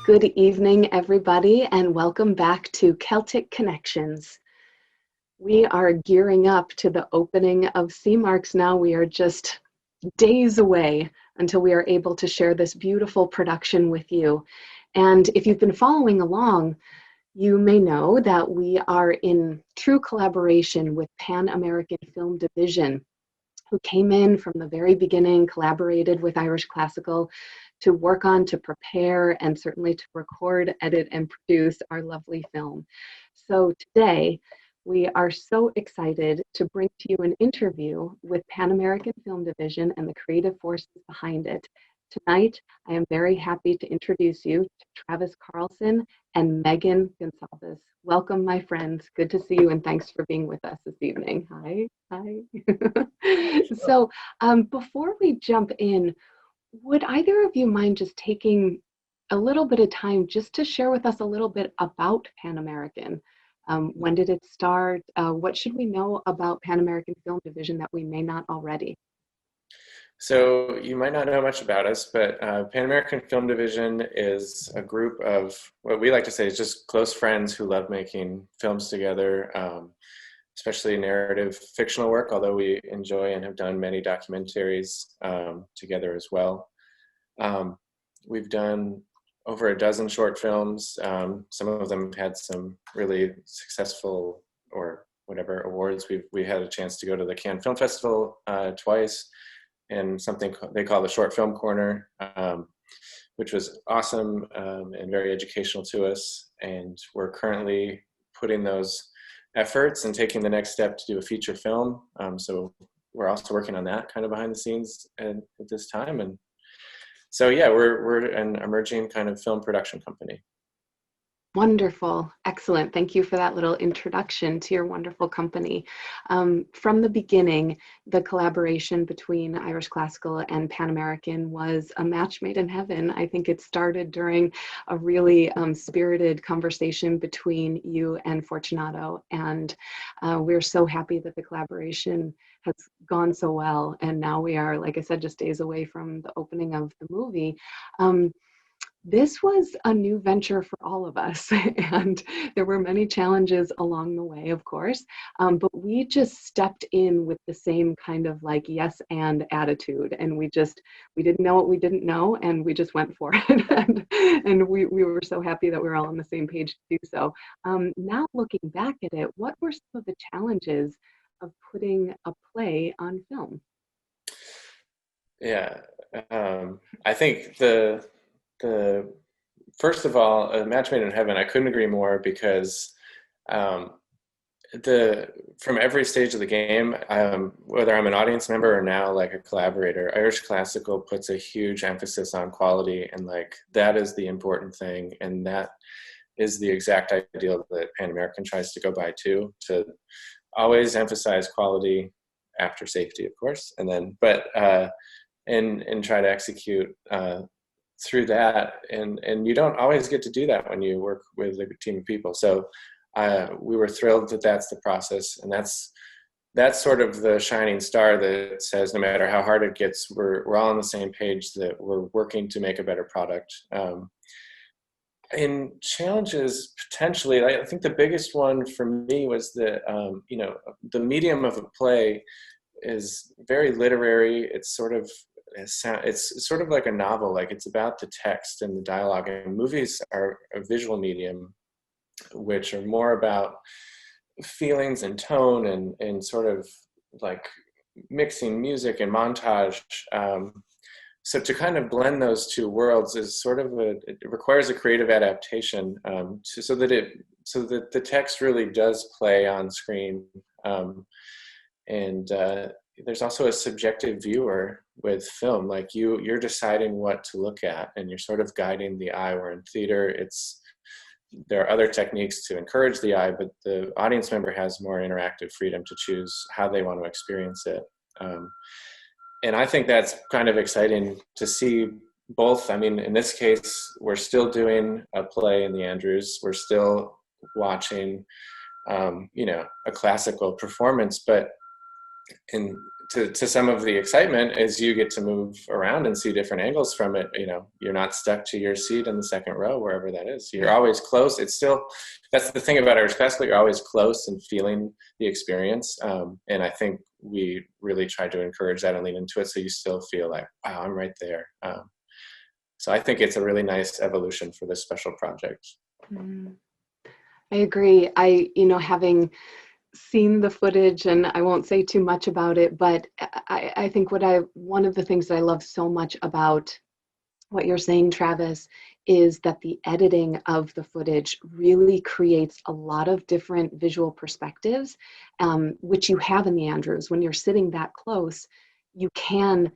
Good evening, everybody, and welcome back to Celtic Connections. We are gearing up to the opening of CMARCs now. We are just days away until we are able to share this beautiful production with you. And if you've been following along, you may know that we are in true collaboration with Pan American Film Division, who came in from the very beginning, collaborated with Irish Classical to work on, to prepare, and certainly to record, edit, and produce our lovely film. So today, we are so excited to bring to you an interview with Pan American Film Division and the creative forces behind it. Tonight, I am very happy to introduce you to Travis Carlson and Megan Gonsalves. Welcome, my friends. Good to see you, and thanks for being with us this evening. Hi. So before we jump in, would either of you mind just taking a little bit of time just to share with us a little bit about Pan American? When did it start? What should we know about Pan American Film Division that we may not already? So you might not know much about us, but Pan American Film Division is a group of what we like to say is just close friends who love making films together, especially narrative fictional work, although we enjoy and have done many documentaries together as well. We've done over a dozen short films. Some of them had some really successful or whatever awards. We had a chance to go to the Cannes Film Festival twice, and something they call the Short Film Corner, which was awesome and very educational to us. And we're currently putting those efforts and taking the next step to do a feature film. So we're also working on that kind of behind the scenes at this time. And so, yeah, we're an emerging kind of film production company. Wonderful. Excellent. Thank you for that little introduction to your wonderful company. From the beginning, the collaboration between Irish Classical and Pan American was a match made in heaven. I think it started during a really spirited conversation between you and Fortunato. And we're so happy that the collaboration has gone so well. And now we are, like I said, just days away from the opening of the movie. This was a new venture for all of us, and there were many challenges along the way, of course, but we just stepped in with the same kind of like yes and attitude, and we didn't know what we didn't know, and we just went for it, and we were so happy that we were all on the same page to do so. Now looking back at it, what were some of the challenges of putting a play on film? Yeah, I think the first of all, a match made in heaven. I couldn't agree more because from every stage of the game, whether I'm an audience member or now like a collaborator, Irish Classical puts a huge emphasis on quality, and like that is the important thing, and that is the exact ideal that Pan American tries to go by too, to always emphasize quality after safety, of course, and then and try to execute through that, and you don't always get to do that when you work with a team of people. So we were thrilled that that's the process, and that's sort of the shining star that says no matter how hard it gets, we're all on the same page, that we're working to make a better product. In challenges, potentially, I think the biggest one for me was that the medium of a play is very literary. It's sort of like a novel, like it's about the text and the dialogue, and movies are a visual medium, which are more about feelings and tone and sort of like mixing music and montage. So to kind of blend those two worlds is sort of it requires a creative adaptation, so that the text really does play on screen. There's also a subjective viewer with film, like you're deciding what to look at, and you're sort of guiding the eye. Where in theater, there are other techniques to encourage the eye, but the audience member has more interactive freedom to choose how they want to experience it. And I think that's kind of exciting to see both. I mean, in this case, we're still doing a play in the Andrews. We're still watching, a classical performance, but and to some of the excitement is you get to move around and see different angles from it. You're not stuck to your seat in the second row, wherever that is. You're always close. It's still, that's the thing about Irish Classical, you're always close and feeling the experience. And I think we really try to encourage that and lean into it, so you still feel like, wow, I'm right there. So I think it's a really nice evolution for this special project. I agree. Having seen the footage, and I won't say too much about it, but I think one of the things that I love so much about what you're saying, Travis, is that the editing of the footage really creates a lot of different visual perspectives, which you have in the Andrews. When you're sitting that close, you can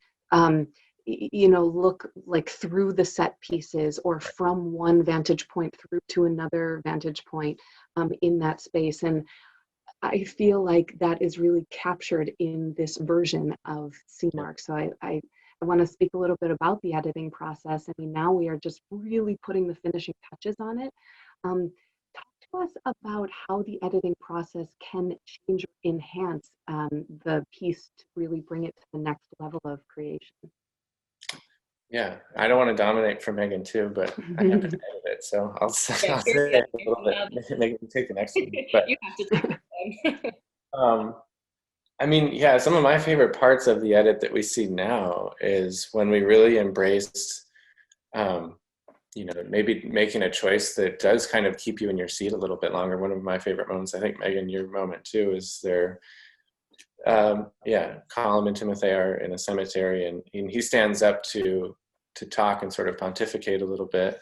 look like through the set pieces or from one vantage point through to another vantage point in that space. And I feel like that is really captured in this version of CMARC. So I want to speak a little bit about the editing process. I mean, now we are just really putting the finishing touches on it. Talk to us about how the editing process can change or enhance the piece to really bring it to the next level of creation. Yeah, I don't want to dominate for Megan too, but I have to edit it, so I'll say it a little bit. Megan, take the next one. But you have to take it. I mean, yeah, some of my favorite parts of the edit that we see now is when we really embraced, maybe making a choice that does kind of keep you in your seat a little bit longer. One of my favorite moments, I think, Megan, your moment too, is there. Colum and Timothy are in a cemetery, and he stands up to talk and sort of pontificate a little bit,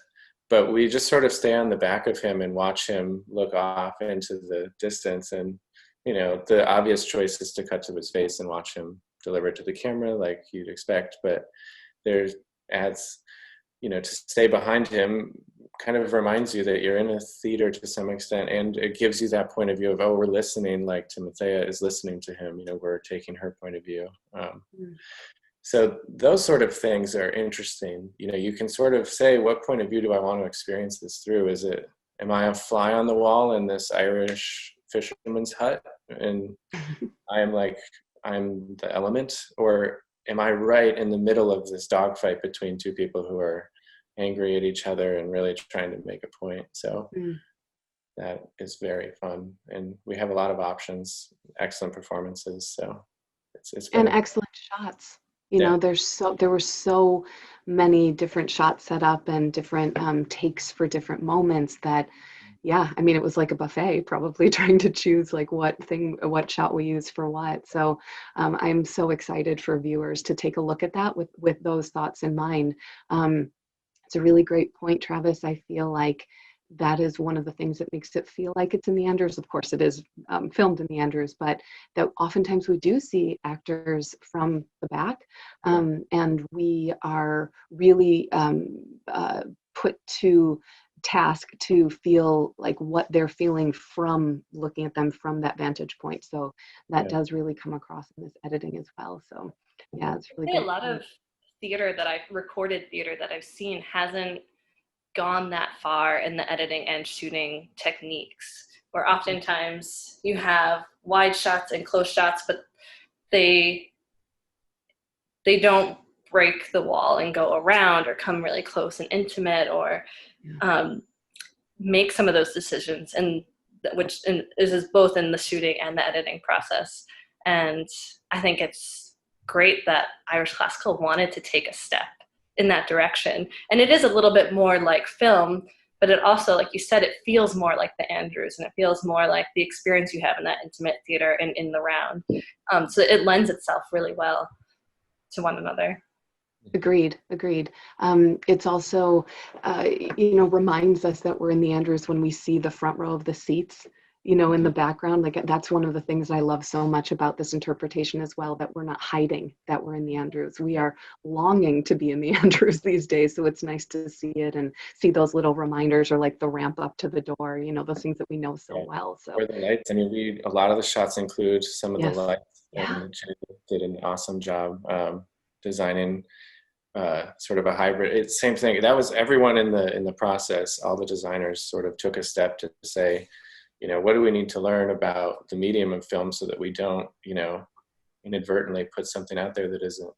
but we just sort of stay on the back of him and watch him look off into the distance. And the obvious choice is to cut to his face and watch him deliver it to the camera like you'd expect, but there's adds, to stay behind him kind of reminds you that you're in a theater to some extent, and it gives you that point of view of, oh, we're listening like Timothea is listening to him, we're taking her point of view. So those sort of things are interesting. You can sort of say, what point of view do I want to experience this through? Am I a fly on the wall in this Irish fisherman's hut and I'm the element, or am I right in the middle of this dogfight between two people who are angry at each other and really trying to make a point? So that is very fun, and we have a lot of options, excellent performances. So it's and excellent shots. There were so many different shots set up and different takes for different moments that, I mean, it was like a buffet, probably trying to choose like what shot we use for what. So I'm so excited for viewers to take a look at that with those thoughts in mind. It's a really great point, Travis. I feel like that is one of the things that makes it feel like it's in the Andrews. Of course, it is filmed in the Andrews, but that oftentimes we do see actors from the back, and we are really put to task to feel like what they're feeling from looking at them from that vantage point. So that does really come across in this editing as well. So it's really good. A lot of recorded theater that I've seen hasn't gone that far in the editing and shooting techniques, where oftentimes you have wide shots and close shots, but they don't break the wall and go around or come really close and intimate, or make some of those decisions, and which is both in the shooting and the editing process. And I think it's great that Irish Classical wanted to take a step in that direction. And it is a little bit more like film, but it also, like you said, it feels more like the Andrews, and it feels more like the experience you have in that intimate theater and in the round. So it lends itself really well to one another. Agreed. It's also, reminds us that we're in the Andrews when we see the front row of the seats, in the background. Like, that's one of the things I love so much about this interpretation as well, that we're not hiding that we're in the Andrews. We are longing to be in the Andrews these days. So it's nice to see it and see those little reminders, or like the ramp up to the door, those things that we know so well. So or the lights. I mean, a lot of the shots include some of the lights, and Jenny did an awesome job designing sort of a hybrid. It's same thing. That was everyone in the process. All the designers sort of took a step to say, what do we need to learn about the medium of film so that we don't, inadvertently put something out there that isn't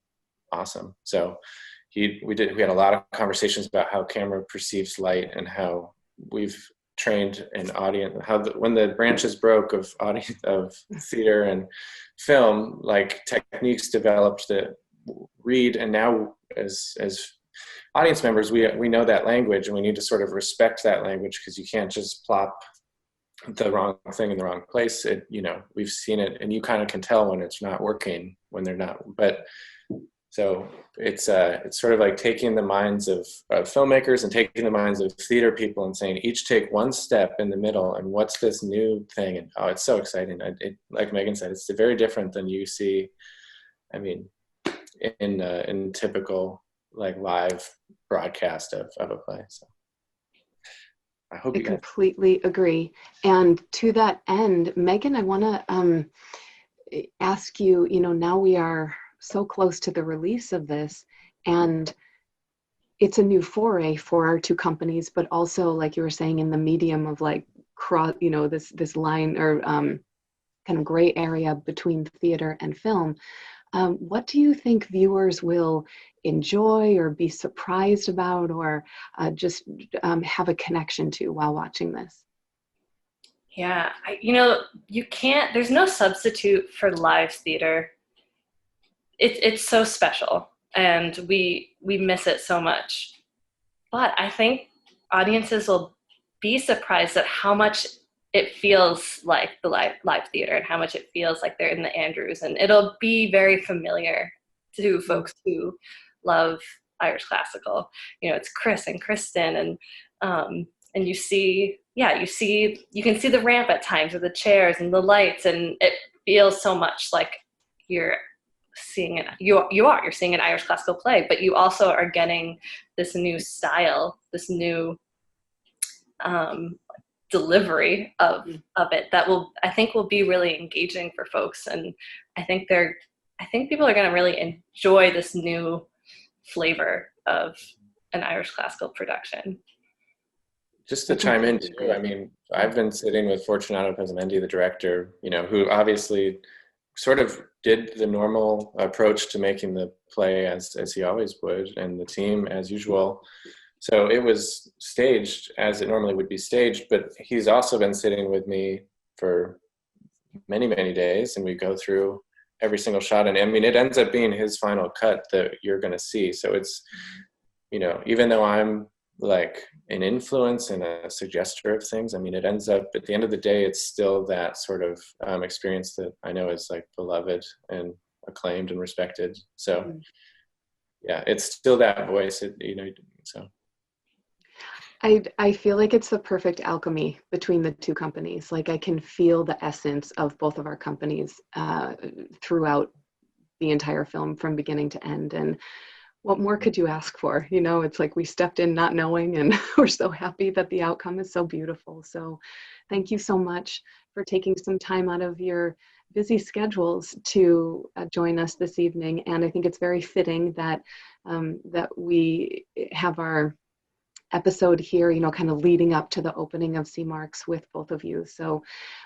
awesome. So we had a lot of conversations about how camera perceives light, and how we've trained an audience, when the branches broke of theater and film, like techniques developed that read, and now as audience members, we know that language, and we need to sort of respect that language, because you can't just plop the wrong thing in the wrong place. We've seen it, and you kind of can tell when it's not working, when they're not. But so it's sort of like taking the minds of filmmakers and taking the minds of theater people and saying, each take one step in the middle, and what's this new thing? And it's so exciting. Like Megan said, it's very different than you see, I mean, in typical like live broadcast of a play. So I hope you guys completely agree. And to that end, Megan, I want to ask you, now we are so close to the release of this, and it's a new foray for our two companies, but also, like you were saying, in the medium of like this line or kind of gray area between theater and film. What do you think viewers will enjoy or be surprised about, or just have a connection to while watching this? Yeah, you can't, there's no substitute for live theater. It's so special, and we miss it so much. But I think audiences will be surprised at how much it feels like the live theater, and how much it feels like they're in the Andrews, and it'll be very familiar to folks who love Irish classical. It's Chris and Kristen, and you can see the ramp at times, with the chairs and the lights, and it feels so much like you're seeing you're seeing an Irish classical play, but you also are getting this new style, this new delivery of it that I think will be really engaging for folks. And I think people are going to really enjoy this new flavor of an Irish classical production. Just to chime in too, I mean, I've been sitting with Fortunato Pesamendi, the director, who obviously sort of did the normal approach to making the play as he always would, and the team as usual. So it was staged as it normally would be staged, but he's also been sitting with me for many, many days, and we go through every single shot. And I mean, it ends up being his final cut that you're going to see. So it's, even though I'm like an influence and a suggester of things, I mean, it ends up at the end of the day, it's still that sort of experience that I know is like beloved and acclaimed and respected. So yeah, it's still that voice, so. I feel like it's the perfect alchemy between the two companies. Like, I can feel the essence of both of our companies throughout the entire film from beginning to end. And what more could you ask for? It's like we stepped in not knowing, and we're so happy that the outcome is so beautiful. So thank you so much for taking some time out of your busy schedules to join us this evening. And I think it's very fitting that that we have our episode here, kind of leading up to the opening of CMARCs with both of you. So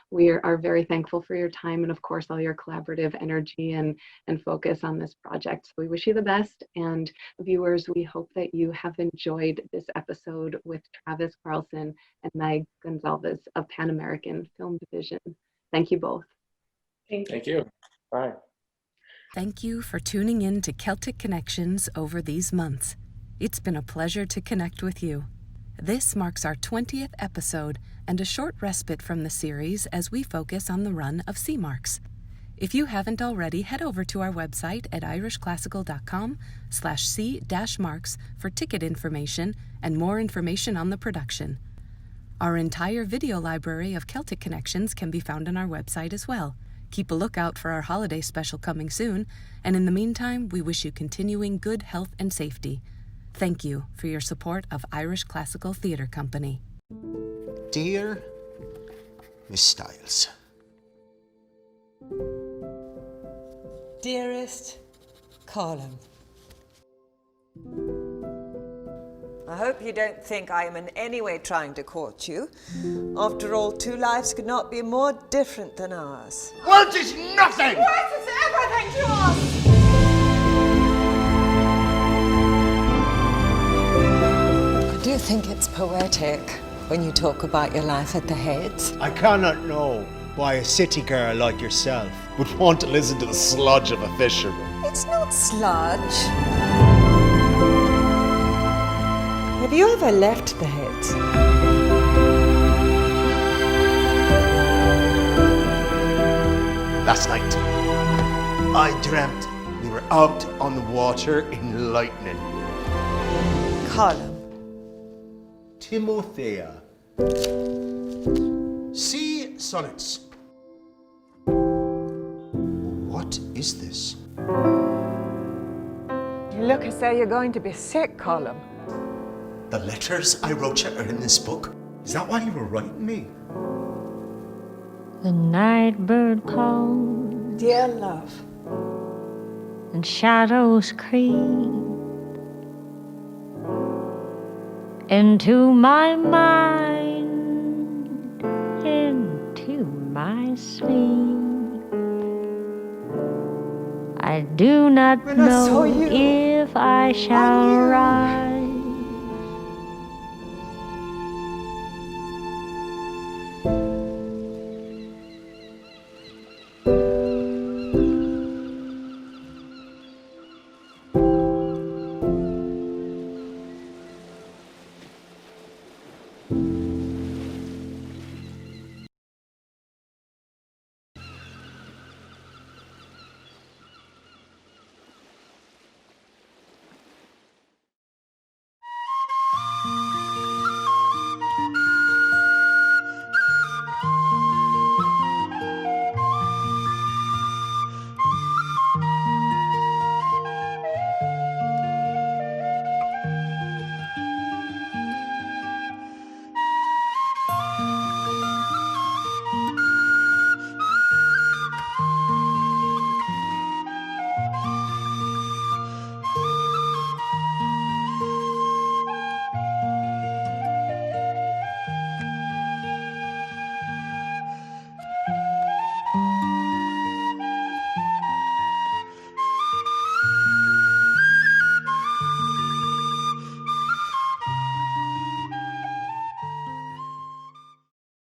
we are very thankful for your time, and of course all your collaborative energy and focus on this project. So we wish you the best, and viewers, we hope that you have enjoyed this episode with Travis Carlson and Meg Gonsalves of Pan American Film Division. Thank you both. Thank you. Bye. Thank you for tuning in to Celtic Connections over these months. It's been a pleasure to connect with you. This marks our 20th episode and a short respite from the series as we focus on the run of CMARCs. If you haven't already, head over to our website at irishclassical.com/c-marks for ticket information and more information on the production. Our entire video library of Celtic Connections can be found on our website as well. Keep a lookout for our holiday special coming soon, and in the meantime, we wish you continuing good health and safety. Thank you for your support of Irish Classical Theatre Company. Dear Miss Stiles. Dearest Colin, I hope you don't think I am in any way trying to court you. After all, two lives could not be more different than ours. Words is nothing! Words is everything to think it's poetic when you talk about your life at the Heads? I cannot know why a city girl like yourself would want to listen to the sludge of a fisherman. It's not sludge. Have you ever left the Heads? Last night, I dreamt we were out on the water in lightning. Column. Timothea. Sea sonnets. What is this? You look as though you're going to be sick, Column. The letters I wrote you are in this book. Is that why you were writing me? The night bird calls Dear love. and shadows creep into my mind, into my sleep. I do not When I saw know you, if I I shall knew rise